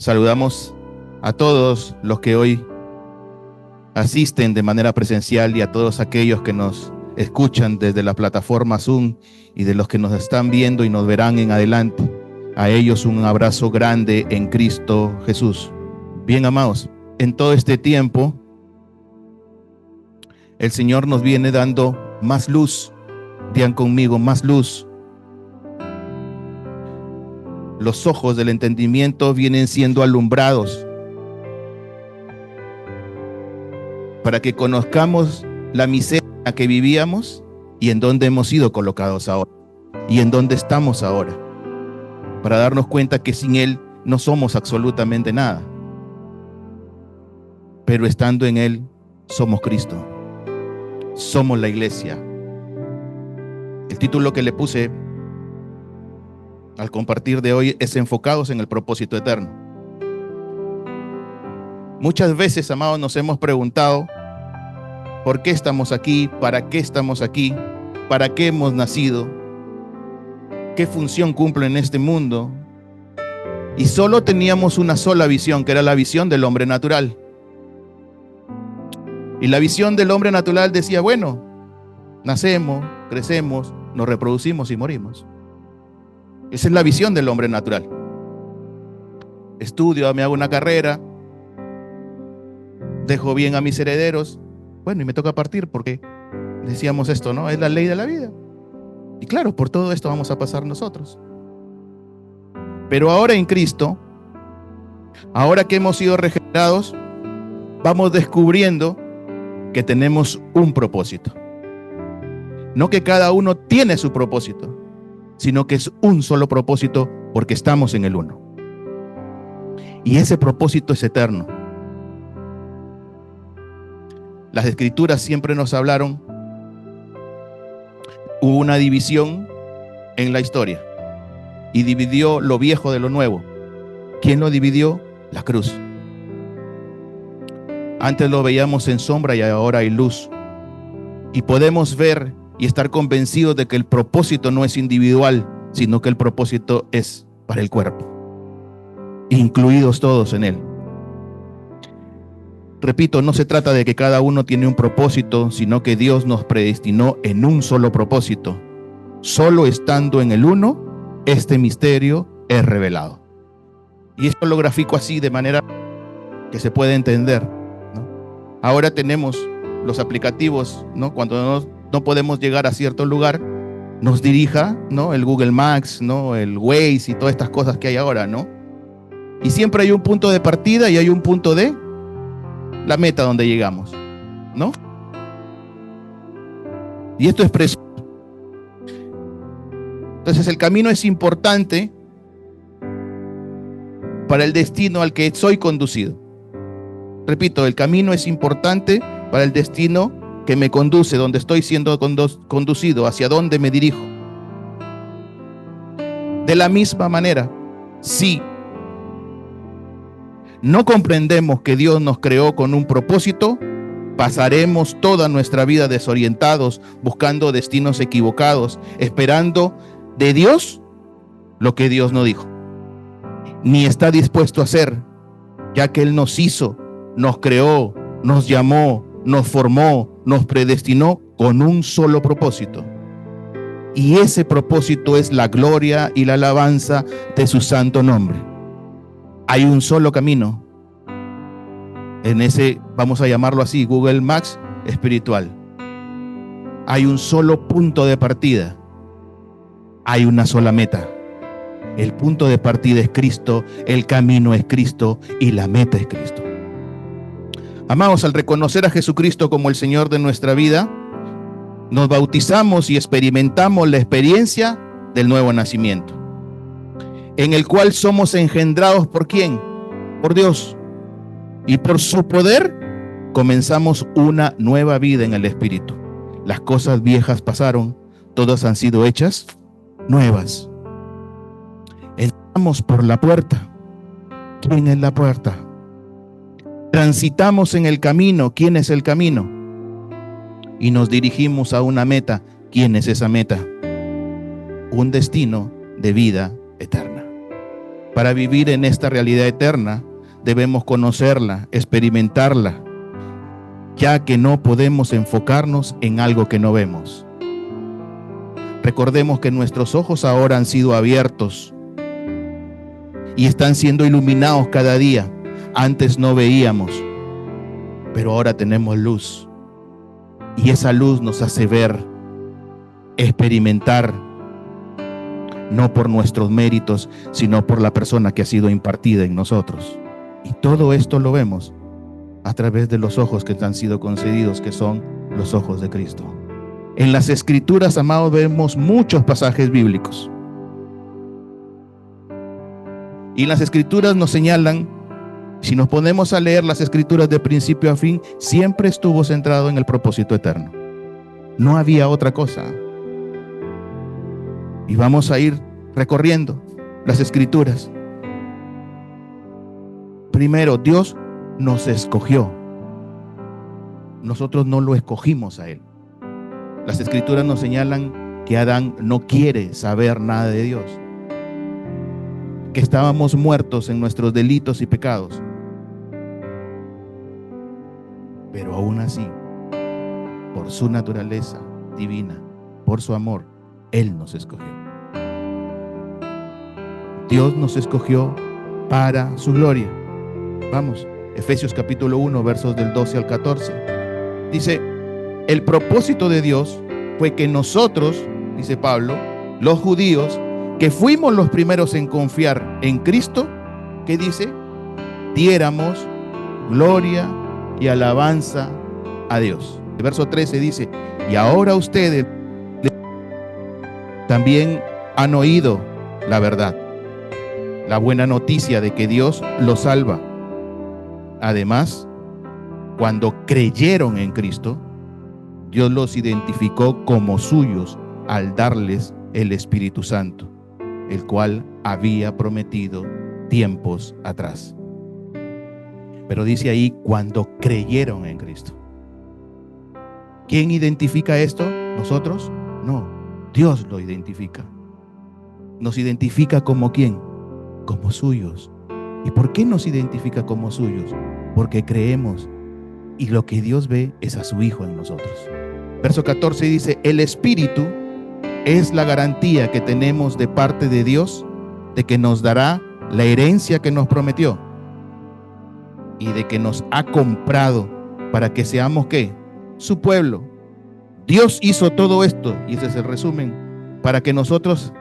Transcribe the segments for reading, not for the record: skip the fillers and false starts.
Saludamos a todos los que hoy asisten de manera presencial y a todos aquellos que nos escuchan desde la plataforma Zoom y de los que nos están viendo y nos verán en adelante. A ellos un abrazo grande en Cristo Jesús. Bien, amados, en todo este tiempo el Señor nos viene dando más luz. Digan conmigo, más luz. Los ojos del entendimiento vienen siendo alumbrados para que conozcamos la miseria que vivíamos y en dónde hemos sido colocados ahora y en dónde estamos ahora, para darnos cuenta que sin Él no somos absolutamente nada, pero estando en Él somos Cristo, somos la iglesia. El título que le puse al compartir de hoy es Enfocados en el propósito eterno. Muchas veces, amados, nos hemos preguntado ¿por qué estamos aquí? ¿Para qué estamos aquí? ¿Para qué hemos nacido? ¿Qué función cumple en este mundo? Y solo teníamos una sola visión, que era la visión del hombre natural. Y la visión del hombre natural decía, bueno, nacemos, crecemos, nos reproducimos y morimos. Esa es la visión del hombre natural. Estudio, me hago una carrera, dejo bien a mis herederos, bueno, y me toca partir porque decíamos esto, ¿no? Es la ley de la vida. Y claro, por todo esto vamos a pasar nosotros. Pero ahora en Cristo, ahora que hemos sido regenerados, vamos descubriendo que tenemos un propósito. No que cada uno tiene su propósito, sino que es un solo propósito porque estamos en el uno. Y ese propósito es eterno. Las escrituras siempre nos hablaron, hubo una división en la historia y dividió lo viejo de lo nuevo. ¿Quién lo dividió? La cruz. Antes lo veíamos en sombra y ahora hay luz. Y podemos ver y estar convencidos de que el propósito no es individual, sino que el propósito es para el cuerpo, incluidos todos en él. Repito, no se trata de que cada uno tiene un propósito, sino que Dios nos predestinó en un solo propósito. Solo estando en el uno, este misterio es revelado. Y esto lo grafico así de manera que se puede entender, ¿no? Ahora tenemos los aplicativos, ¿no? Cuando no podemos llegar a cierto lugar, nos dirija, ¿no? El Google Maps, ¿no? El Waze y todas estas cosas que hay ahora, ¿no? Y siempre hay un punto de partida y hay un punto de la meta donde llegamos, ¿no? Y esto es precioso. Entonces el camino es importante para el destino al que soy conducido. Repito, el camino es importante para el destino que me conduce, donde estoy siendo conducido, hacia dónde me dirijo. De la misma manera, si no comprendemos que Dios nos creó con un propósito, pasaremos toda nuestra vida desorientados, buscando destinos equivocados, esperando de Dios lo que Dios no dijo, ni está dispuesto a hacer, ya que Él nos hizo, nos creó, nos llamó, nos formó, nos predestinó con un solo propósito. Y ese propósito es la gloria y la alabanza de su santo nombre. Hay un solo camino. En ese, vamos a llamarlo así, Google Maps espiritual. Hay un solo punto de partida. Hay una sola meta. El punto de partida es Cristo, el camino es Cristo y la meta es Cristo. Amados, al reconocer a Jesucristo como el Señor de nuestra vida, nos bautizamos y experimentamos la experiencia del nuevo nacimiento, en el cual somos engendrados ¿por quién? Por Dios. Y por su poder comenzamos una nueva vida en el Espíritu. Las cosas viejas pasaron, todas han sido hechas nuevas. Entramos por la puerta. ¿Quién es la puerta? Transitamos en el camino. ¿Quién es el camino? Y nos dirigimos a una meta. ¿Quién es esa meta? Un destino de vida eterna. Para vivir en esta realidad eterna, debemos conocerla, experimentarla, ya que no podemos enfocarnos en algo que no vemos. Recordemos que nuestros ojos ahora han sido abiertos y están siendo iluminados cada día. Antes no veíamos, pero ahora tenemos luz. Y esa luz nos hace ver, experimentar, no por nuestros méritos, sino por la persona que ha sido impartida en nosotros. Y todo esto lo vemos a través de los ojos que te han sido concedidos, que son los ojos de Cristo. En las Escrituras, amados, vemos muchos pasajes bíblicos. Y las Escrituras nos señalan, si nos ponemos a leer las Escrituras de principio a fin, siempre estuvo centrado en el propósito eterno. No había otra cosa. Y vamos a ir recorriendo las Escrituras. Primero, Dios nos escogió. Nosotros no lo escogimos a Él. Las Escrituras nos señalan que Adán no quiere saber nada de Dios, que estábamos muertos en nuestros delitos y pecados. Pero aún así, por su naturaleza divina, por su amor, Él nos escogió. Dios nos escogió para su gloria. Vamos, Efesios capítulo 1, versos del 12 al 14. Dice, el propósito de Dios fue que nosotros, dice Pablo, los judíos, que fuimos los primeros en confiar en Cristo, ¿qué dice? Diéramos gloria y alabanza a Dios. El verso 13 dice, y ahora ustedes también han oído la verdad, la buena noticia de que Dios los salva. Además, cuando creyeron en Cristo, Dios los identificó como suyos al darles el Espíritu Santo, el cual había prometido tiempos atrás. Pero dice ahí, cuando creyeron en Cristo. ¿Quién identifica esto? ¿Nosotros? No, Dios lo identifica. ¿Nos identifica como quién? Como suyos. ¿Y por qué nos identifica como suyos? Porque creemos, y lo que Dios ve es a su Hijo en nosotros. Verso 14 dice, el Espíritu es la garantía que tenemos de parte de Dios de que nos dará la herencia que nos prometió y de que nos ha comprado para que seamos, ¿qué? Su pueblo. Dios hizo todo esto, y ese es el resumen, para que nosotros,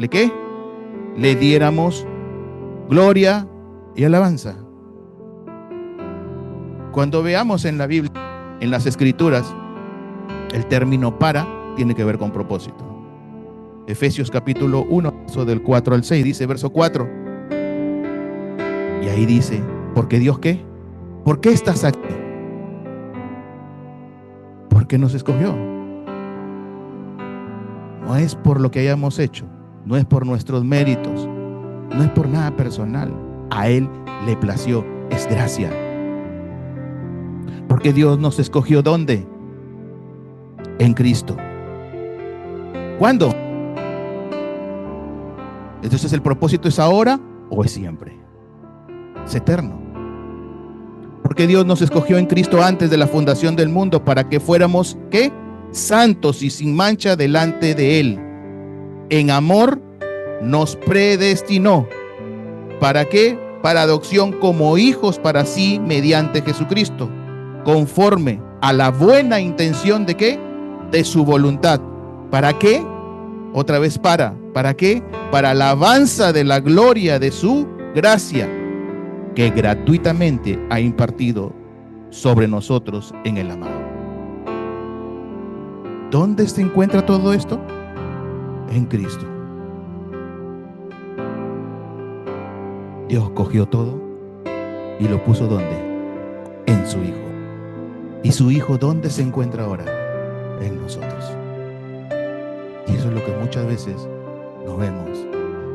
¿qué? Le diéramos gloria y alabanza. Cuando veamos en la Biblia, en las Escrituras, el término para tiene que ver con propósito. Efesios capítulo 1, verso del 4 al 6, dice verso 4. Y ahí dice, ¿porque Dios qué? ¿Por qué estás aquí? Porque nos escogió. No es por lo que hayamos hecho, no es por nuestros méritos, no es por nada personal. A Él le plació, es gracia. Porque Dios nos escogió, ¿dónde? En Cristo. ¿Cuándo? Entonces, ¿el propósito es ahora o es siempre? Es eterno. Porque Dios nos escogió en Cristo antes de la fundación del mundo para que fuéramos, ¿qué? Santos y sin mancha delante de Él. En amor nos predestinó. ¿Para qué? Para adopción como hijos para sí mediante Jesucristo, conforme a la buena intención de ¿qué? De su voluntad. ¿Para qué? Otra vez ¿para qué? Para alabanza de la gloria de su gracia, que gratuitamente ha impartido sobre nosotros en el amado. ¿Dónde se encuentra todo esto? En Cristo. Dios cogió todo y lo puso ¿dónde? En su Hijo. ¿Y su Hijo dónde se encuentra ahora? En nosotros. Y eso es lo que muchas veces no vemos.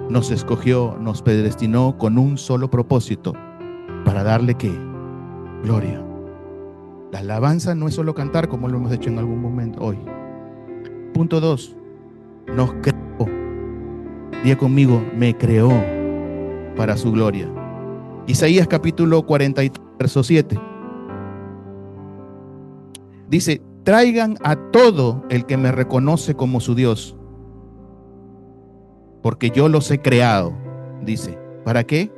Nos escogió, nos predestinó con un solo propósito, para darle ¿qué? Gloria. La alabanza no es solo cantar como lo hemos hecho en algún momento hoy. Punto 2. Nos creó. Diga conmigo, me creó. para su gloria. Isaías capítulo 43, verso 7. Dice: traigan a todo el que me reconoce como su Dios, porque yo los he creado. Dice, ¿para qué?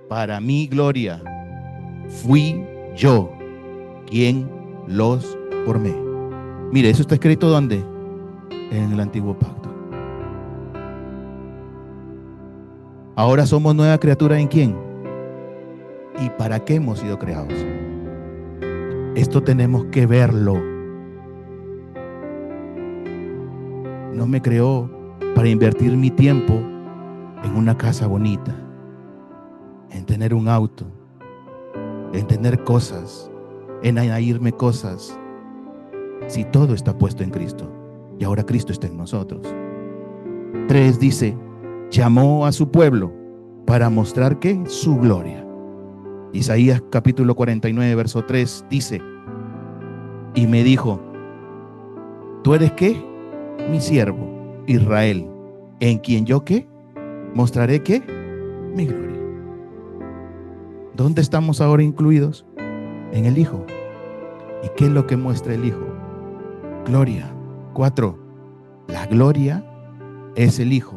Para mi gloria. Fui yo quien los formé. Mire, eso está escrito ¿dónde? En el Antiguo Pacto. Ahora somos nueva criatura ¿en quién? ¿Y para qué hemos sido creados? Esto tenemos que verlo. No me creó para invertir mi tiempo en una casa bonita, en tener un auto, en tener cosas, en añadirme cosas. Si todo está puesto en Cristo y ahora Cristo está en nosotros. 3 dice: llamó a su pueblo para mostrar ¿qué? Su gloria. Isaías capítulo 49, verso 3 dice: y me dijo, ¿tú eres qué? Mi siervo Israel, en quien yo ¿qué? Mostraré ¿qué? Mi gloria. ¿Dónde estamos ahora incluidos? En el Hijo. ¿Y qué es lo que muestra el Hijo? Gloria. 4. La gloria es el Hijo.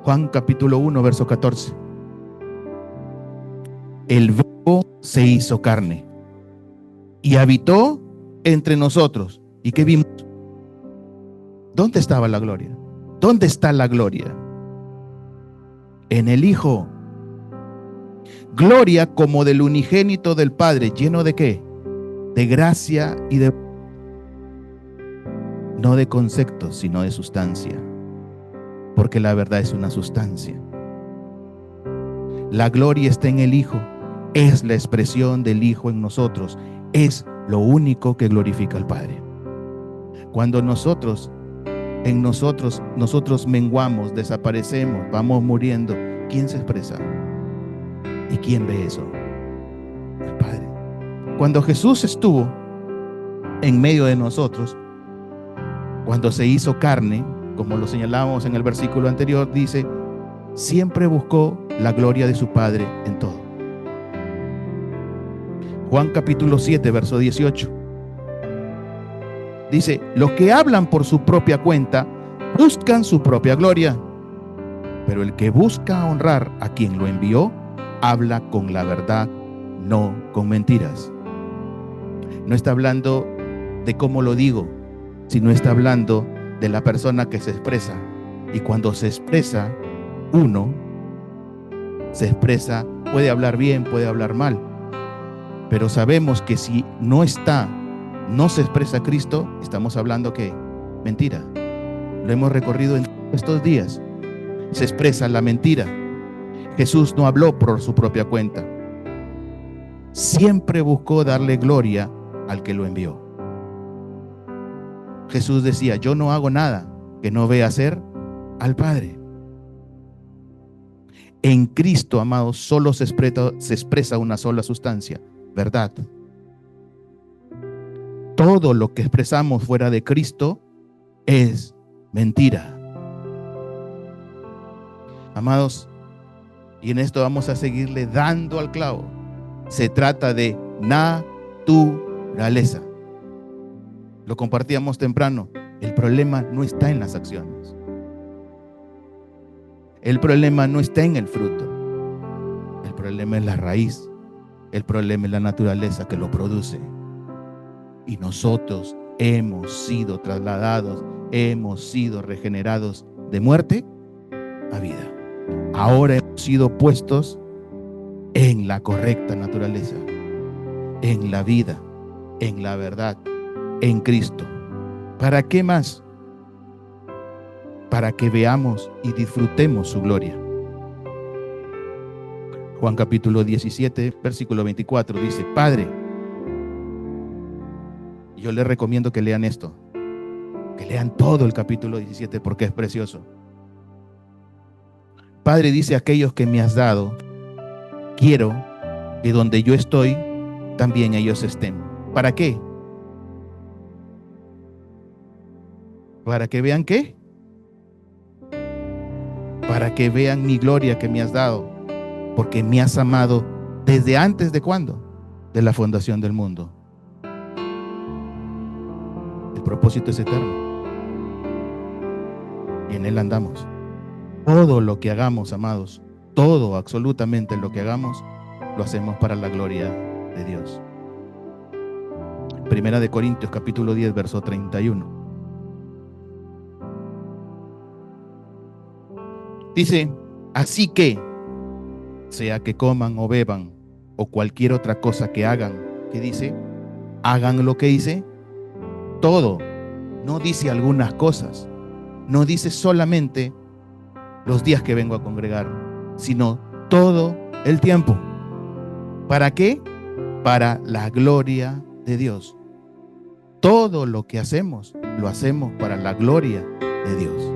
Juan capítulo 1, verso 14. El Verbo se hizo carne y habitó entre nosotros. ¿Y qué vimos? ¿Dónde estaba la gloria? ¿Dónde está la gloria? En el Hijo. Gloria como del unigénito del Padre, lleno de ¿qué? De gracia y de... no de conceptos, sino de sustancia. Porque la verdad es una sustancia. La gloria está en el Hijo. Es la expresión del Hijo en nosotros. Es lo único que glorifica al Padre. Cuando nosotros menguamos, desaparecemos, vamos muriendo, ¿quién se expresa? ¿Y quién ve eso? El Padre. Cuando Jesús estuvo en medio de nosotros, cuando se hizo carne, como lo señalamos en el versículo anterior, dice, siempre buscó la gloria de su Padre en todo. Juan capítulo 7, verso 18. Dice, los que hablan por su propia cuenta buscan su propia gloria, pero el que busca honrar a quien lo envió, habla con la verdad, no con mentiras. No está hablando de cómo lo digo, sino está hablando de la persona que se expresa. Y cuando se expresa, uno se expresa, puede hablar bien, puede hablar mal, pero sabemos que si no se expresa Cristo, estamos hablando que mentira. Lo hemos recorrido en estos días. Se expresa la mentira. Jesús no habló por su propia cuenta. Siempre buscó darle gloria al que lo envió. Jesús decía, yo no hago nada que no vea hacer al Padre. En Cristo, amados, solo se expresa una sola sustancia, verdad. Todo lo que expresamos fuera de Cristo es mentira. Amados, y en esto vamos a seguirle dando al clavo. Se trata de naturaleza. Lo compartíamos temprano. El problema no está en las acciones. El problema no está en el fruto. El problema es la raíz. El problema es la naturaleza que lo produce. Y nosotros hemos sido trasladados, hemos sido regenerados de muerte a vida. Ahora hemos sido puestos en la correcta naturaleza, en la vida, en la verdad, en Cristo. ¿Para qué más? Para que veamos y disfrutemos su gloria. Juan capítulo 17, versículo 24 dice, Padre, yo les recomiendo que lean esto, que lean todo el capítulo 17 porque es precioso. Padre, dice, aquellos que me has dado, quiero que donde yo estoy, también ellos estén. ¿Para qué? ¿Para que vean qué? para que vean mi gloria que me has dado, porque me has amado desde antes de ¿cuándo? De la fundación del mundo. El propósito es eterno y en él andamos. Todo lo que hagamos, amados, todo, absolutamente lo que hagamos, lo hacemos para la gloria de Dios. Primera de Corintios, capítulo 10, verso 31. Dice, así que, sea que coman o beban, o cualquier otra cosa que hagan, ¿qué dice? Hagan lo que dice, todo. No dice algunas cosas, no dice solamente los días que vengo a congregar, sino todo el tiempo. ¿Para qué? Para la gloria de Dios. Todo lo que hacemos, lo hacemos para la gloria de Dios.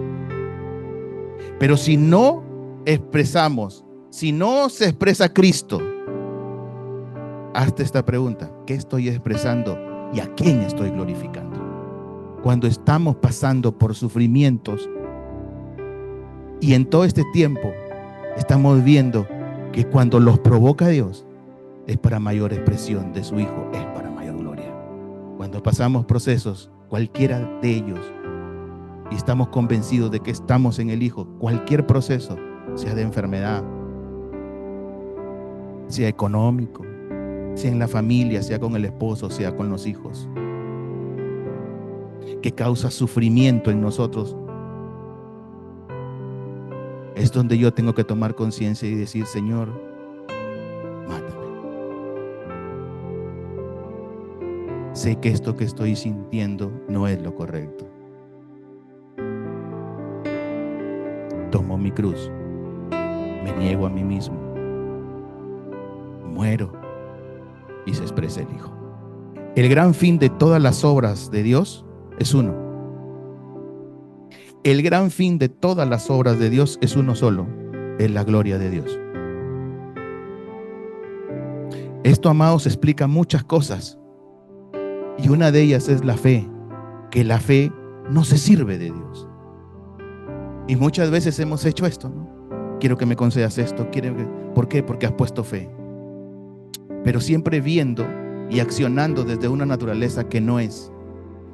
Pero si no expresamos, si no se expresa Cristo, hazte esta pregunta: ¿qué estoy expresando y a quién estoy glorificando? Cuando estamos pasando por sufrimientos y en todo este tiempo estamos viendo que cuando los provoca Dios es para mayor expresión de su Hijo, es para mayor gloria. Cuando pasamos procesos, cualquiera de ellos, y estamos convencidos de que estamos en el Hijo, cualquier proceso, sea de enfermedad, sea económico, sea en la familia, sea con el esposo, sea con los hijos, que causa sufrimiento en nosotros, es donde yo tengo que tomar conciencia y decir: Señor, mátame. Sé que esto que estoy sintiendo no es lo correcto. Tomo mi cruz, me niego a mí mismo, muero y se expresa el Hijo. El gran fin de todas las obras de Dios es uno. El gran fin de todas las obras de Dios es uno solo: es la gloria de Dios. Esto, amados, explica muchas cosas, y una de ellas es la fe, que la fe no se sirve de Dios. Y muchas veces hemos hecho esto, ¿no? Quiero que me concedas esto. ¿Por qué? Porque has puesto fe. Pero siempre viendo y accionando desde una naturaleza que no es.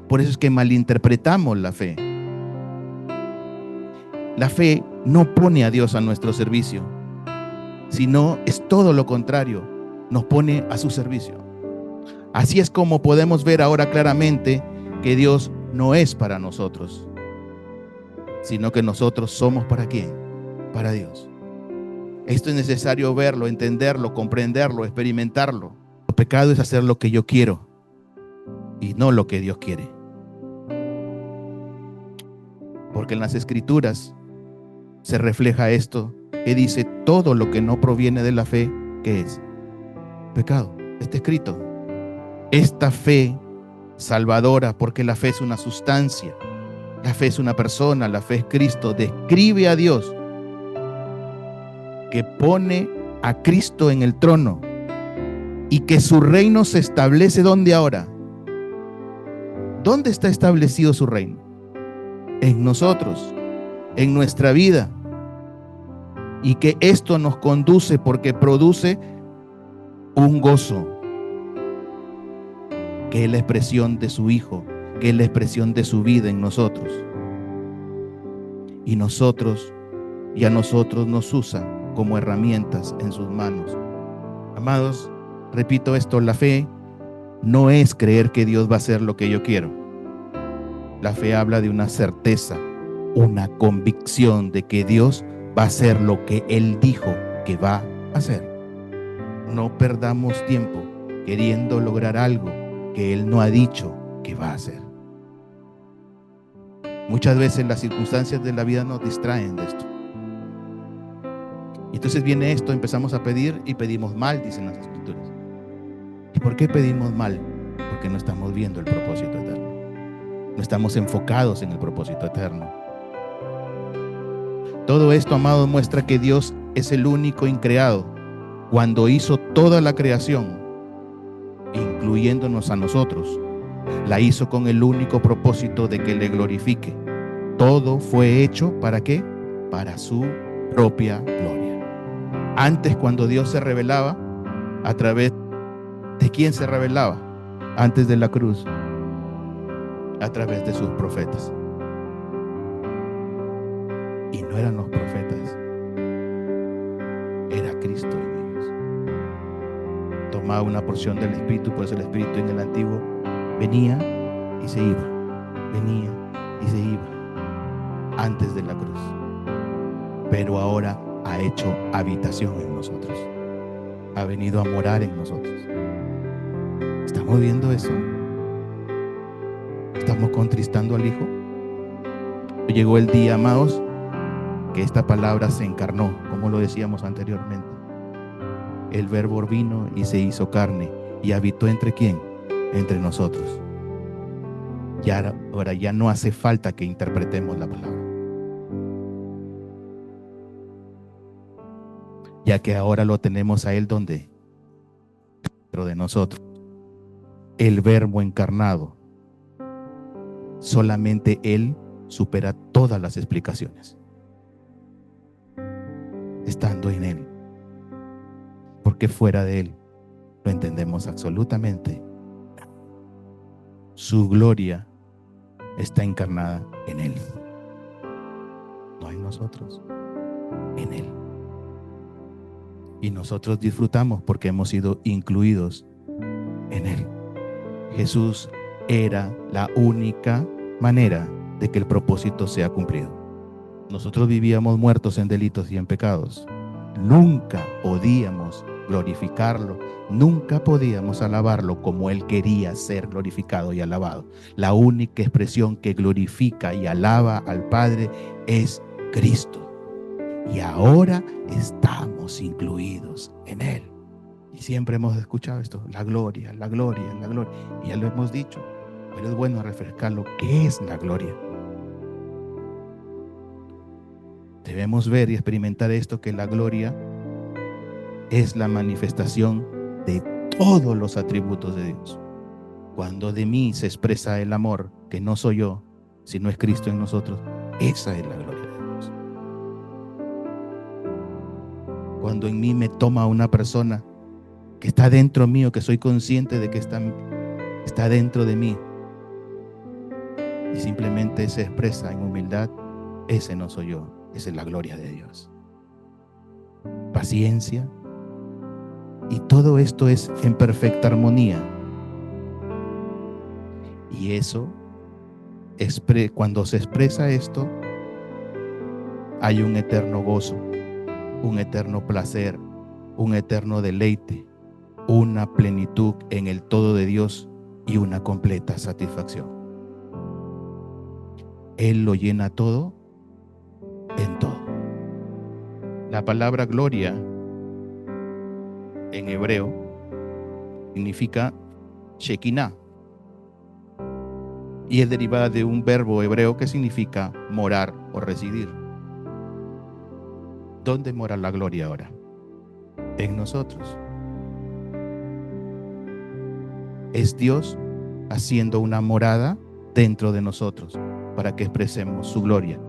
Por eso es que malinterpretamos la fe. La fe no pone a Dios a nuestro servicio, sino es todo lo contrario, nos pone a su servicio. Así es como podemos ver ahora claramente que Dios no es para nosotros, sino que nosotros somos ¿para quién? Para Dios. Esto es necesario verlo, entenderlo, comprenderlo, experimentarlo. El pecado es hacer lo que yo quiero y no lo que Dios quiere. Porque en las Escrituras se refleja esto, que dice: todo lo que no proviene de la fe, ¿qué es? Pecado. Está escrito. Esta fe salvadora, porque la fe es una sustancia, la fe es una persona, la fe es Cristo, describe a Dios que pone a Cristo en el trono y que su reino se establece ¿dónde ahora? ¿Dónde está establecido su reino? En nosotros, en nuestra vida, y que esto nos conduce porque produce un gozo que es la expresión de su Hijo, que es la expresión de su vida en nosotros. Y a nosotros nos usa como herramientas en sus manos. Amados, repito esto: la fe no es creer que Dios va a hacer lo que yo quiero. La fe habla de una certeza, una convicción de que Dios va a hacer lo que Él dijo que va a hacer. No perdamos tiempo queriendo lograr algo que Él no ha dicho que va a hacer. Muchas veces las circunstancias de la vida nos distraen de esto. Y entonces viene esto, empezamos a pedir y pedimos mal, dicen las Escrituras. ¿Y por qué pedimos mal? Porque no estamos viendo el propósito eterno. No estamos enfocados en el propósito eterno. Todo esto, amados, muestra que Dios es el único increado. Cuando hizo toda la creación, incluyéndonos a nosotros, la hizo con el único propósito de que le glorifique. Todo fue hecho ¿para qué? Para su propia gloria. Antes, cuando Dios se revelaba, ¿a través de quién se revelaba? Antes de la cruz, a través de sus profetas. Y no eran los profetas, era Cristo en ellos. Tomaba una porción del Espíritu, por eso el Espíritu en el Antiguo venía y se iba, venía y se iba antes de la cruz. Pero ahora ha hecho habitación en nosotros, ha venido a morar en nosotros. ¿Estamos viendo eso? ¿Estamos contristando al Hijo? Llegó el día, amados, que esta palabra se encarnó, como lo decíamos anteriormente. El Verbo vino y se hizo carne y habitó ¿entre quién? Entre nosotros. Y ahora ya no hace falta que interpretemos la palabra, ya que ahora lo tenemos a Él donde dentro de nosotros. El Verbo encarnado, solamente Él supera todas las explicaciones, estando en Él, porque fuera de Él no entendemos absolutamente. Su gloria está encarnada en Él, no en nosotros, en Él. Y nosotros disfrutamos porque hemos sido incluidos en Él. Jesús era la única manera de que el propósito sea cumplido. Nosotros vivíamos muertos en delitos y en pecados. Nunca podíamos glorificarlo, nunca podíamos alabarlo como Él quería ser glorificado y alabado. La única expresión que glorifica y alaba al Padre es Cristo. Y ahora estamos incluidos en Él. Y siempre hemos escuchado esto, la gloria, la gloria, la gloria. Y ya lo hemos dicho, pero es bueno refrescarlo. ¿Qué es la gloria? Debemos ver y experimentar esto, que la gloria es la manifestación de todos los atributos de Dios. Cuando de mí se expresa el amor, que no soy yo, sino es Cristo en nosotros, esa es la gloria de Dios. Cuando en mí me toma una persona que está dentro mío, que soy consciente de que está dentro de mí, y simplemente se expresa en humildad, ese no soy yo, esa es la gloria de Dios. Paciencia, y todo esto es en perfecta armonía. Y eso, cuando se expresa esto, hay un eterno gozo, un eterno placer, un eterno deleite, una plenitud en el todo de Dios y una completa satisfacción. Él lo llena todo en todo. La palabra gloria en hebreo significa Shekinah y es derivada de un verbo hebreo que significa morar o residir. ¿Dónde mora la gloria ahora? En nosotros. Es Dios haciendo una morada dentro de nosotros para que expresemos su gloria.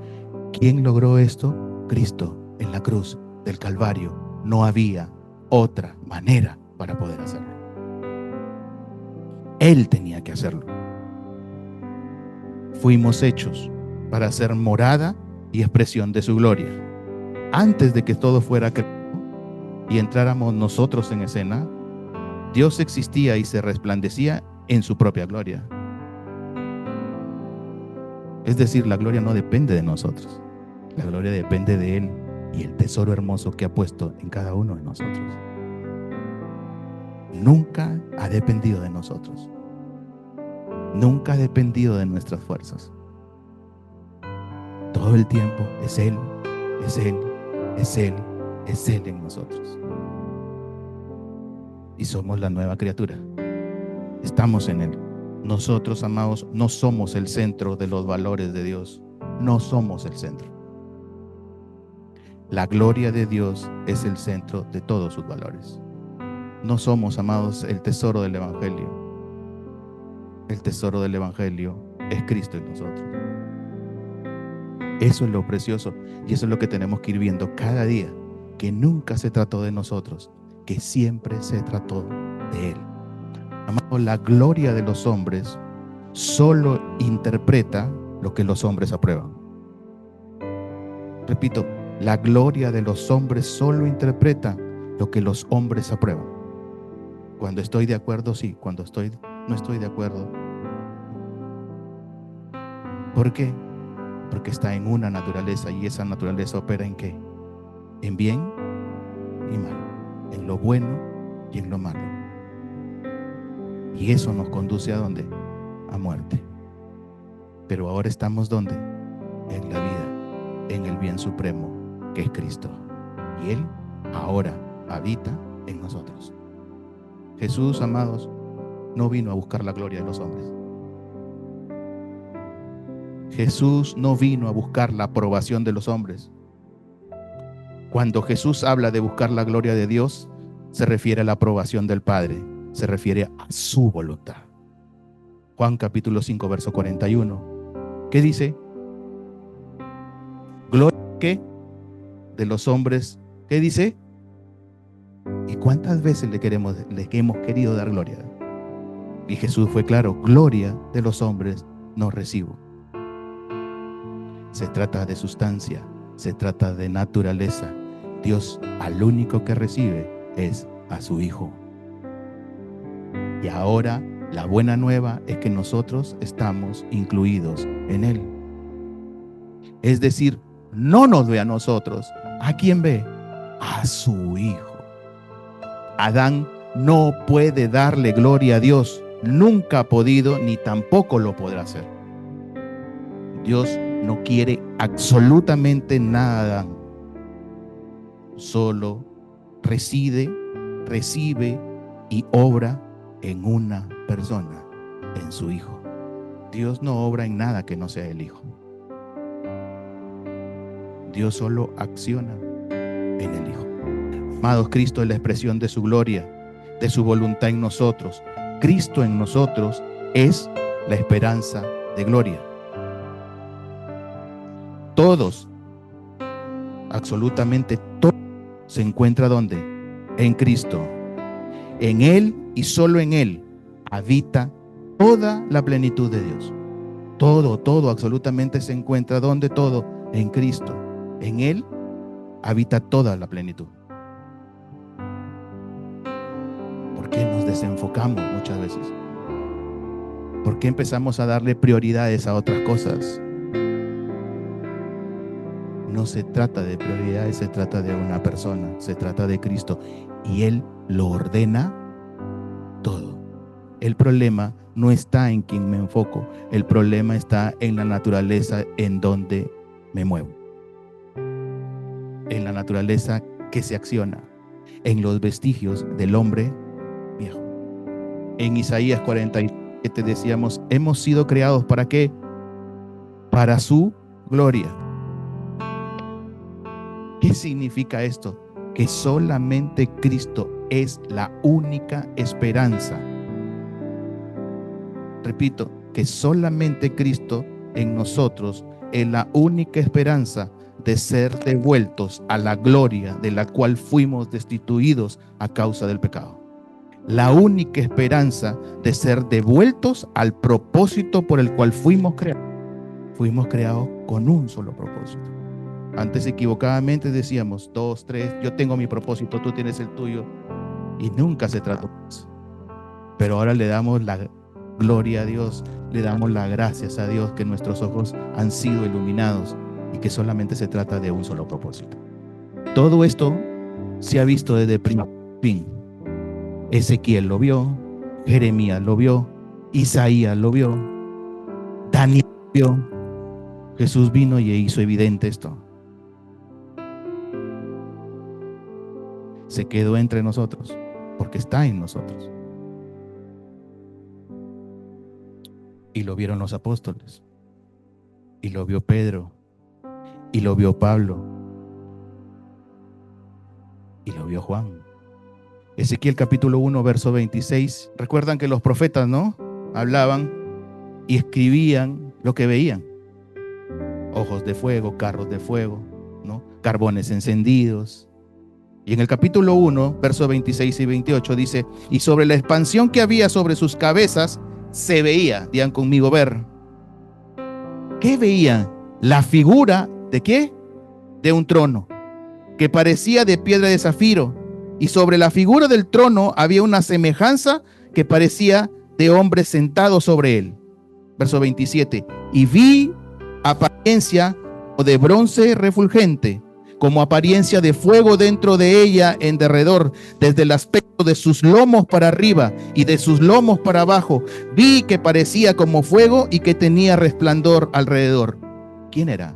¿Quién logró esto? Cristo en la cruz del Calvario. No había otra manera para poder hacerlo. Él tenía que hacerlo. Fuimos hechos para ser morada y expresión de su gloria. Antes de que todo fuera creado y entráramos nosotros en escena, Dios existía y se resplandecía en su propia gloria. Es decir, la gloria no depende de nosotros. La gloria depende de Él y el tesoro hermoso que ha puesto en cada uno de nosotros. Nunca ha dependido de nosotros. Nunca ha dependido de nuestras fuerzas. Todo el tiempo es Él, es Él, es Él, es Él en nosotros. Y somos la nueva criatura. Estamos en Él. Nosotros, amados, no somos el centro de los valores de Dios. No somos el centro. La gloria de Dios es el centro de todos sus valores. No somos, amados, el tesoro del Evangelio. El tesoro del Evangelio es Cristo en nosotros. Eso es lo precioso y eso es lo que tenemos que ir viendo cada día, que nunca se trató de nosotros, que siempre se trató de Él. Amado, la gloria de los hombres solo interpreta lo que los hombres aprueban. Repito, la gloria de los hombres solo interpreta lo que los hombres aprueban. Cuando estoy de acuerdo, sí. Cuando no estoy de acuerdo. ¿Por qué? Porque está en una naturaleza, y esa naturaleza opera ¿en qué? En bien y mal, en lo bueno y en lo malo. Y eso nos conduce ¿a dónde? A muerte. Pero ahora estamos ¿dónde? En la vida, en el bien supremo, que es Cristo. Y Él ahora habita en nosotros. Jesús, amados, no vino a buscar la gloria de los hombres. Jesús no vino a buscar la aprobación de los hombres. Cuando Jesús habla de buscar la gloria de Dios, se refiere a la aprobación del Padre, se refiere a su voluntad. Juan capítulo 5, verso 41. ¿Qué dice? Gloria ¿qué? De los hombres. ¿Qué dice? ¿Y cuántas veces le hemos querido dar gloria? Y Jesús fue claro: gloria de los hombres no recibo. Se trata de sustancia, se trata de naturaleza. Dios al único que recibe es a su Hijo. Y ahora la buena nueva es que nosotros estamos incluidos en Él. Es decir, no nos ve a nosotros. ¿A quién ve? A su Hijo. Adán no puede darle gloria a Dios. Nunca ha podido ni tampoco lo podrá hacer. Dios no quiere absolutamente nada. Solo reside, recibe y obra en una persona, en su Hijo. Dios no obra en nada que no sea el Hijo. Dios solo acciona en el Hijo. Amados, Cristo es la expresión de su gloria, de su voluntad en nosotros. Cristo en nosotros es la esperanza de gloria. Todos, absolutamente todo, se encuentra ¿dónde? En Cristo. En Él y solo en Él habita toda la plenitud de Dios. Todo, absolutamente se encuentra ¿dónde? Todo en Cristo. En Él habita toda la plenitud. ¿Por qué nos desenfocamos muchas veces? ¿Por qué empezamos a darle prioridades a otras cosas? No se trata de prioridades, se trata de una persona, se trata de Cristo, y Él lo ordena todo. El problema no está en quién me enfoco, el problema está en la naturaleza en donde me muevo, en la naturaleza que se acciona, en los vestigios del hombre viejo. En Isaías 47 decíamos: hemos sido creados ¿para qué? Para su gloria. ¿Qué significa esto? Que solamente Cristo es la única esperanza. Repito, que solamente Cristo en nosotros es la única esperanza de ser devueltos a la gloria de la cual fuimos destituidos a causa del pecado. La única esperanza de ser devueltos al propósito por el cual fuimos creados. Fuimos creados con un solo propósito. Antes equivocadamente decíamos 2, 3, yo tengo mi propósito, tú tienes el tuyo, y nunca se trató de eso. Pero ahora le damos la gloria a Dios, le damos las gracias a Dios que nuestros ojos han sido iluminados y que solamente se trata de un solo propósito. Todo esto se ha visto desde principio a fin. Ezequiel lo vio, Jeremías lo vio, Isaías lo vio, Daniel lo vio. Jesús vino y hizo evidente esto. Se quedó entre nosotros porque está en nosotros. Y lo vieron los apóstoles, y lo vio Pedro, y lo vio Pablo, y lo vio Juan. Ezequiel capítulo 1, verso 26. Recuerdan que los profetas, ¿no? Hablaban y escribían lo que veían. ojos de fuego, carros de fuego, ¿no? Carbones encendidos. Y en el capítulo 1, versos 26 y 28 dice, y sobre la expansión que había sobre sus cabezas se veía, digan conmigo, ver. ¿Qué veían? La figura ¿de qué? De un trono, que parecía de piedra de zafiro, y sobre la figura del trono había una semejanza que parecía de hombre sentado sobre él. Verso 27, y vi apariencia de bronce refulgente, como apariencia de fuego dentro de ella en derredor, desde el aspecto de sus lomos para arriba y de sus lomos para abajo. Vi que parecía como fuego y que tenía resplandor alrededor. ¿Quién era?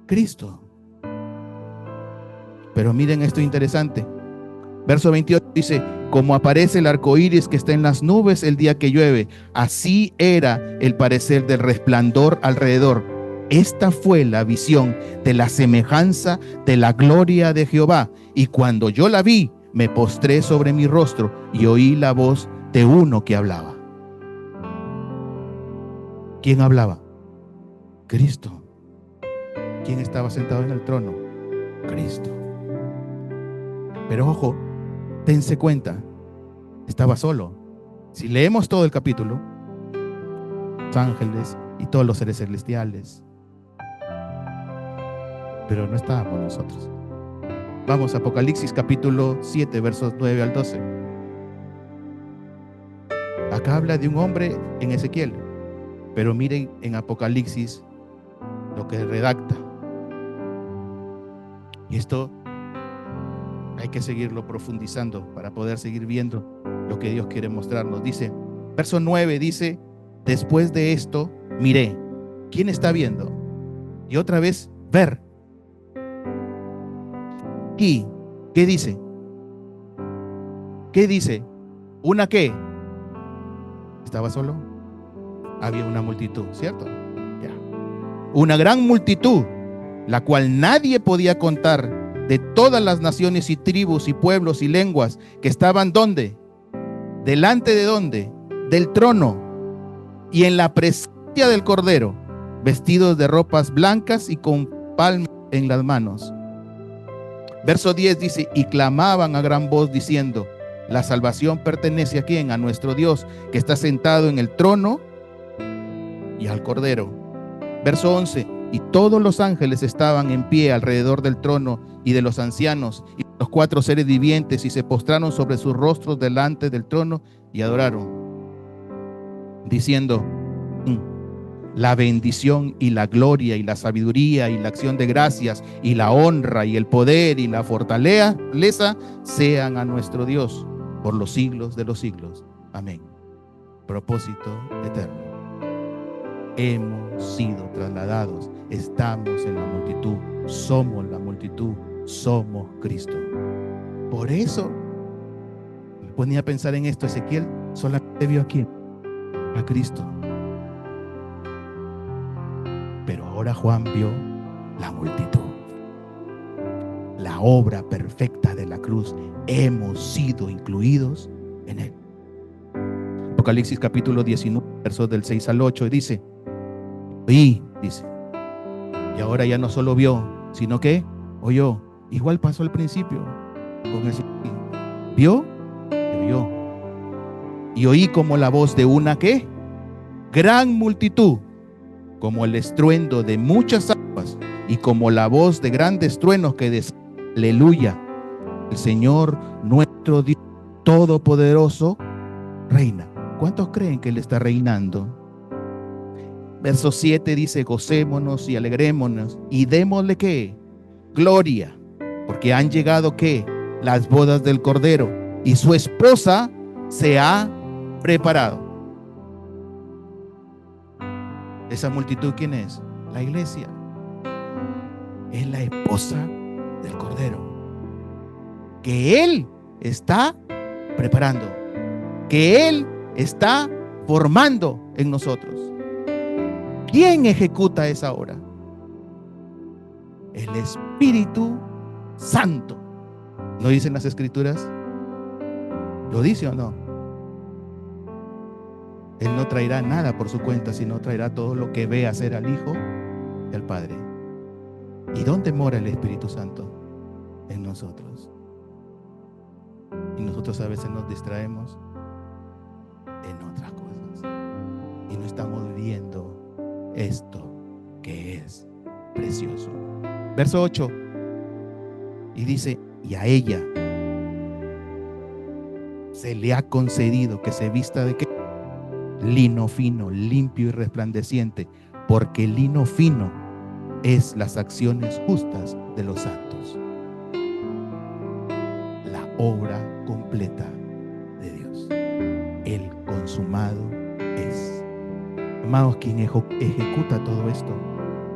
Cristo. Pero miren esto interesante. Verso 28 dice, como aparece el arco iris que está en las nubes el día que llueve, así era el parecer del resplandor alrededor. Esta fue la visión de la semejanza de la gloria de Jehová. Y cuando yo la vi, me postré sobre mi rostro y oí la voz de uno que hablaba. ¿Quién hablaba? Cristo. ¿Quién estaba sentado en el trono? Cristo. Pero ojo, dense cuenta, estaba solo. Si leemos todo el capítulo, los ángeles y todos los seres celestiales, pero no estábamos nosotros. Vamos a Apocalipsis capítulo 7, versos 9 al 12. Acá habla de un hombre en Ezequiel, pero miren en Apocalipsis lo que redacta. Y esto hay que seguirlo profundizando para poder seguir viendo lo que Dios quiere mostrarnos. Dice, verso 9 dice, después de esto miré. ¿Quién está viendo? Y otra vez, ver. ¿Y qué dice? ¿Qué dice? ¿Una qué? ¿Estaba solo? Había una multitud, ¿cierto? Ya. Una gran multitud, la cual nadie podía contar, de todas las naciones y tribus y pueblos y lenguas que estaban ¿dónde? ¿Delante de dónde? Del trono y en la presencia del Cordero, vestidos de ropas blancas y con palmas en las manos. Verso 10 dice, y clamaban a gran voz diciendo, la salvación pertenece a quién? A nuestro Dios, que está sentado en el trono y al Cordero. Verso 11, y todos los ángeles estaban en pie alrededor del trono y de los ancianos y los 4 seres vivientes, y se postraron sobre sus rostros delante del trono y adoraron, diciendo, la bendición y la gloria y la sabiduría y la acción de gracias y la honra y el poder y la fortaleza sean a nuestro Dios por los siglos de los siglos. Amén. Propósito eterno. Hemos sido trasladados, estamos en la multitud, somos la multitud, somos Cristo. Por eso me ponía a pensar en esto. Ezequiel solamente vio a quién, a Cristo. Pero ahora Juan vio la multitud, la obra perfecta de la cruz. Hemos sido incluidos en él. Apocalipsis capítulo 19, versos del 6 al 8 dice, y dice, y ahora ya no solo vio, sino que oyó. Igual pasó al principio con ese, vio y oyó, y oí como la voz de una ¿qué? Gran multitud, como el estruendo de muchas aguas y como la voz de grandes truenos que decían, aleluya, el Señor nuestro Dios todopoderoso reina. ¿Cuántos creen que Él está reinando? Verso 7 dice, gocémonos y alegrémonos y démosle ¿qué? Gloria, porque han llegado ¿qué? Las bodas del Cordero y su esposa se ha preparado. ¿Esa multitud quién es? La iglesia. Es la esposa del Cordero, que Él está preparando, que Él está formando en nosotros. ¿Quién ejecuta esa obra? El Espíritu Santo. ¿No dicen las Escrituras? ¿Lo dice o no? Él no traerá nada por su cuenta, sino traerá todo lo que ve hacer al Hijo y al Padre. ¿Y dónde mora el Espíritu Santo? En nosotros. Y nosotros a veces nos distraemos en otras cosas y no estamos viendo esto que es precioso. Verso 8. Y dice, y a ella se le ha concedido que se vista de qué? Lino fino, limpio y resplandeciente, porque el lino fino es las acciones justas de los santos, la obra completa de Dios, el consumado es. Amados, quien ejecuta todo esto,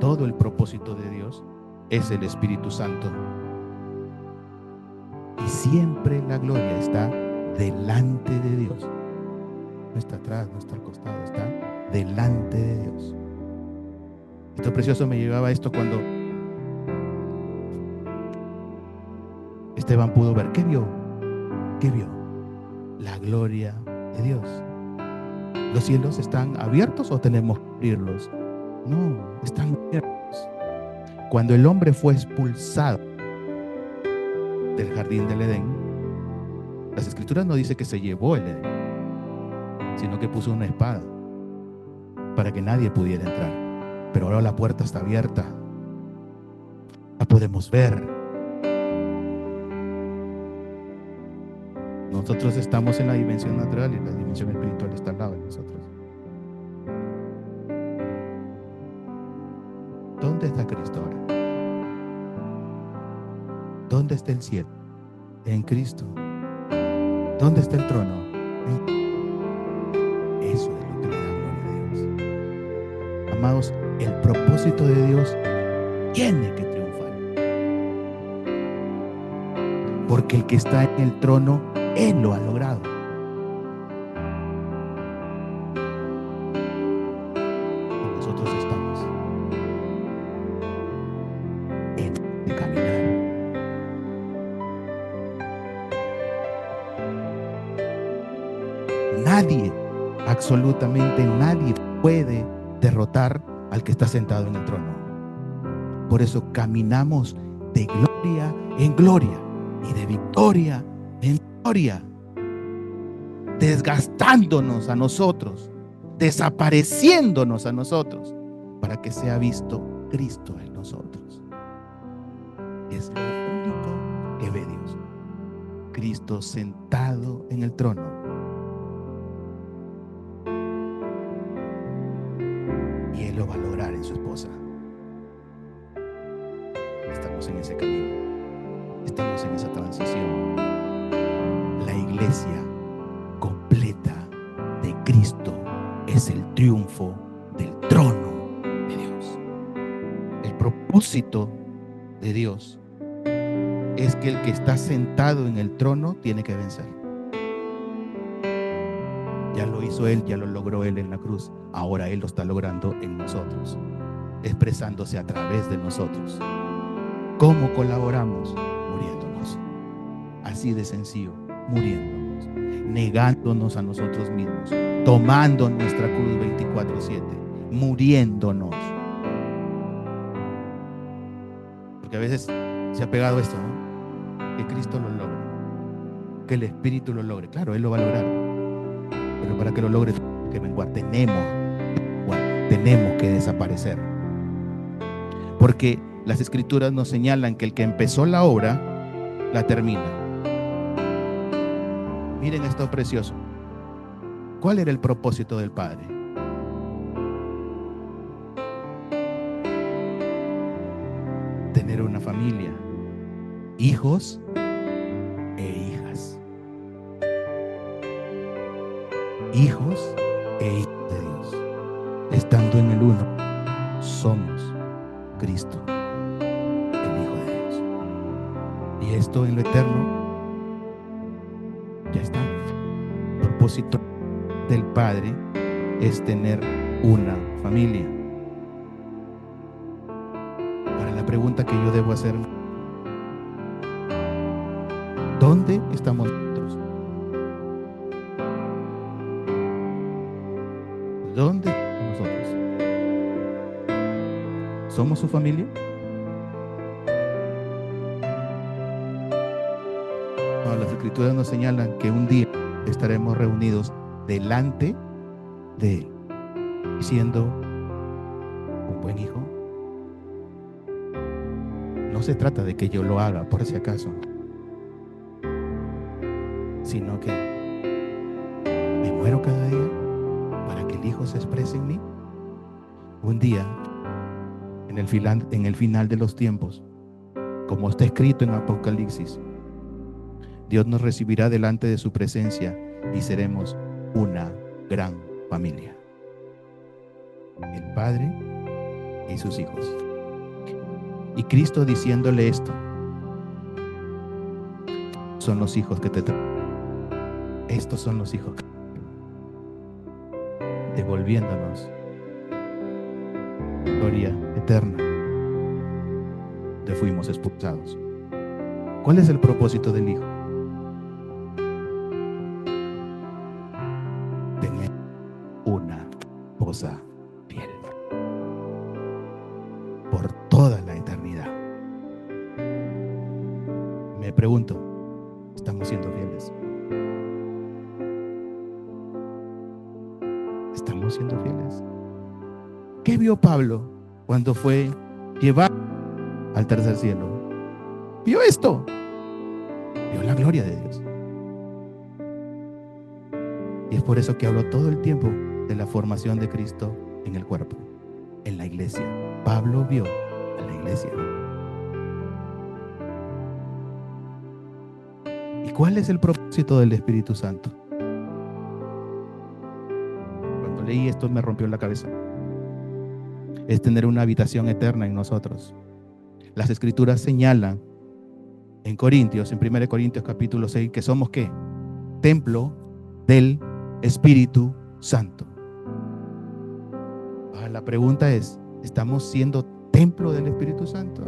todo el propósito de Dios, es el Espíritu Santo. Y siempre la gloria está delante de Dios. No está atrás, no está al costado, está delante de Dios. Esto precioso me llevaba a esto cuando Esteban pudo ver. ¿Qué vio? ¿Qué vio? La gloria de Dios. ¿Los cielos están abiertos o tenemos que abrirlos? No, están abiertos. Cuando el hombre fue expulsado del jardín del Edén, las escrituras no dicen que se llevó el Edén, sino que puso una espada para que nadie pudiera entrar. Pero ahora la puerta está abierta, la podemos ver. Nosotros estamos en la dimensión natural y la dimensión espiritual está al lado de nosotros. ¿Dónde está Cristo ahora? ¿Dónde está el cielo? En Cristo. ¿Dónde está el trono? Eso es lo que le da gloria a Dios. Amados, el propósito de Dios tiene que triunfar. Porque el que está en el trono, Él lo ha logrado. Y nosotros estamos en el caminar. Nadie, absolutamente nadie puede derrotar al que está sentado en el trono. Por eso caminamos de gloria en gloria y de victoria en victoria, desgastándonos a nosotros, desapareciéndonos a nosotros, para que sea visto Cristo en nosotros. Es lo único que ve Dios. Cristo sentado en el trono. Y Él lo va a lograr en su esposa. Estamos en ese camino. Estamos en esa transición. La iglesia completa de Cristo es el triunfo del trono de Dios. El propósito de Dios es que el que está sentado en el trono tiene que vencer. Ya lo hizo Él, ya lo logró Él en la cruz. Ahora Él lo está logrando en nosotros, expresándose a través de nosotros. ¿Cómo colaboramos? Muriéndonos. Así de sencillo, muriéndonos, negándonos a nosotros mismos, tomando nuestra cruz 24/7, muriéndonos. Porque a veces se ha pegado esto, ¿no? Que Cristo lo logre, que el Espíritu lo logre. Claro, Él lo va a lograr, pero para que lo logre que menguar, tenemos que desaparecer. Porque las escrituras nos señalan que el que empezó la obra la termina. Miren esto precioso. ¿Cuál era el propósito del Padre? Tener una familia, hijos e hijas. Hijos e hijas de Dios. Estando en el uno, somos Cristo, el Hijo de Dios. Y esto en lo eterno ya está. El propósito del Padre es tener una familia. Ahora la pregunta que yo debo hacer: ¿dónde estamos nosotros? ¿Dónde estamos nosotros? ¿Somos su familia? No, las escrituras nos señalan que un día estaremos reunidos delante de Él, siendo un buen hijo. No se trata de que yo lo haga por si acaso, sino que me muero cada día para que el Hijo se exprese en mí. Un día, en el final de los tiempos, como está escrito en Apocalipsis, Dios nos recibirá delante de su presencia y seremos una gran familia. El Padre y sus hijos. Y Cristo diciéndole esto: son los hijos que te traen. Estos son los hijos que te traen, devolviéndonos gloria eterna de fuimos expulsados. ¿Cuál es el propósito del Hijo? Tener una esposa fiel por toda la eternidad. Me pregunto, ¿estamos siendo fieles? ¿Estamos siendo fieles? ¿Qué vio Pablo cuando fue llevado al tercer cielo? Vio esto. Vio la gloria de Dios. Y es por eso que habló todo el tiempo de la formación de Cristo en el cuerpo, en la iglesia. Pablo vio a la iglesia. ¿Y cuál es el propósito del Espíritu Santo? Cuando leí esto me rompió la cabeza. Es tener una habitación eterna en nosotros. Las escrituras señalan en Corintios, en 1 Corintios capítulo 6, que somos ¿qué? Templo del Espíritu Santo. La pregunta es, ¿estamos siendo templo del Espíritu Santo?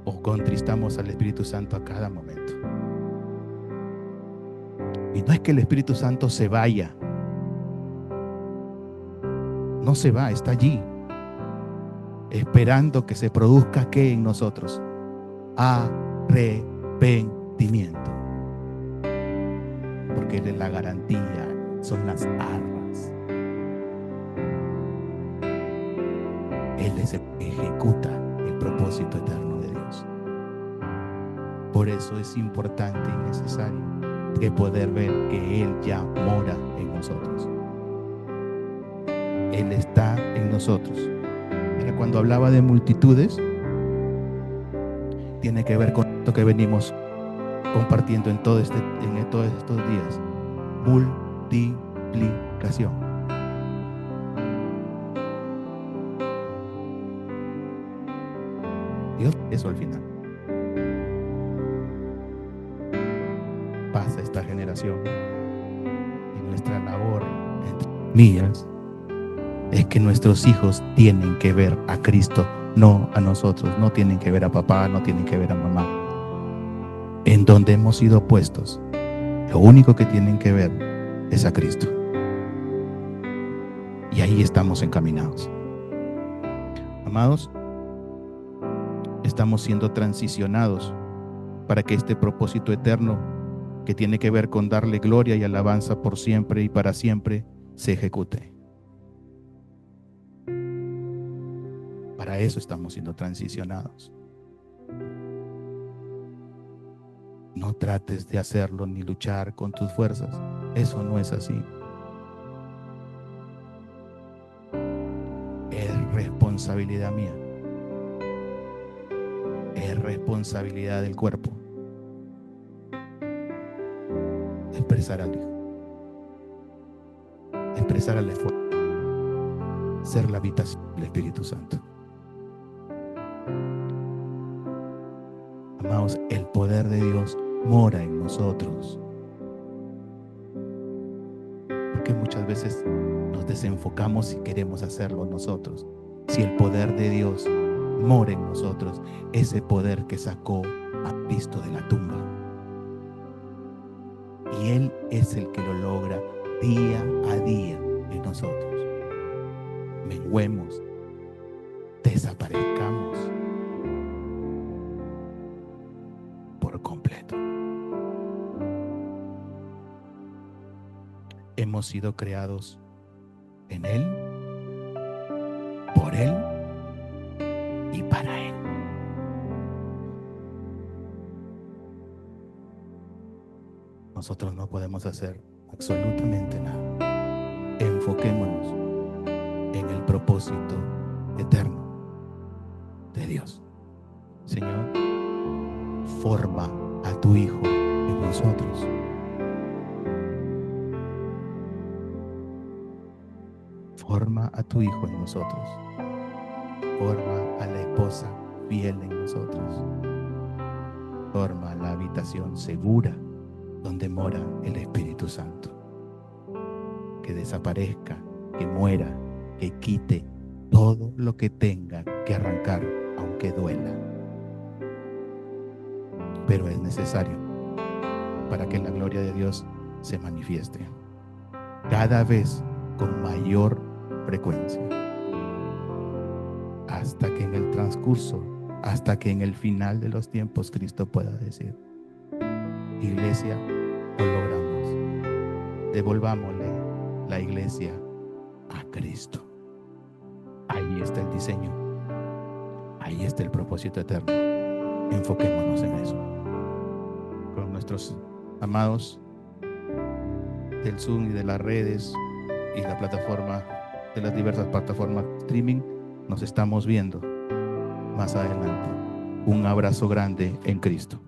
¿O contristamos al Espíritu Santo a cada momento? Y no es que el Espíritu Santo se vaya. No se va, está allí, esperando que se produzca ¿qué en nosotros? Arrepentimiento. Porque Él es la garantía, son las armas. Él es el que ejecuta el propósito eterno de Dios. Por eso es importante y necesario que poder ver que Él ya mora en nosotros. Él está en nosotros. Mira, cuando hablaba de multitudes, tiene que ver con esto que venimos compartiendo en todos estos días. Multiplicación. Dios, eso al final. Pasa esta generación y nuestra labor, entre comillas, es que nuestros hijos tienen que ver a Cristo, no a nosotros. No tienen que ver a papá, no tienen que ver a mamá. En donde hemos sido puestos, lo único que tienen que ver es a Cristo. Y ahí estamos encaminados. Amados, estamos siendo transicionados para que este propósito eterno, que tiene que ver con darle gloria y alabanza por siempre y para siempre, se ejecute. Para eso estamos siendo transicionados. No trates de hacerlo ni luchar con tus fuerzas. Eso no es así. Es responsabilidad mía. Es responsabilidad del cuerpo expresar al Hijo, expresar al esfuerzo, ser la habitación del Espíritu Santo. Amados, el poder de Dios mora en nosotros. Porque muchas veces nos desenfocamos y queremos hacerlo nosotros. Si el poder de Dios mora en nosotros, ese poder que sacó a Cristo de la tumba, y Él es el que lo logra día a día en nosotros. menguemos, desaparezcamos por completo. Hemos sido creados en Él, por Él y para Él. Nosotros no podemos hacer absolutamente nada. Enfoquémonos en el propósito eterno de Dios. Señor, forma a tu Hijo en nosotros. Forma a tu Hijo en nosotros. Forma a la esposa fiel en nosotros. Forma la habitación segura donde mora el Espíritu Santo. Que desaparezca, que muera, que quite todo lo que tenga que arrancar, aunque duela. Pero es necesario para que la gloria de Dios se manifieste cada vez con mayor frecuencia, hasta que en el transcurso, hasta que en el final de los tiempos Cristo pueda decir: iglesia, lo logramos, devolvámosle la iglesia a Cristo. Ahí está el diseño, ahí está el propósito eterno. Enfoquémonos en eso. Con nuestros amados del Zoom y de las redes y la plataforma, de las diversas plataformas streaming, nos estamos viendo más adelante. Un abrazo grande en Cristo.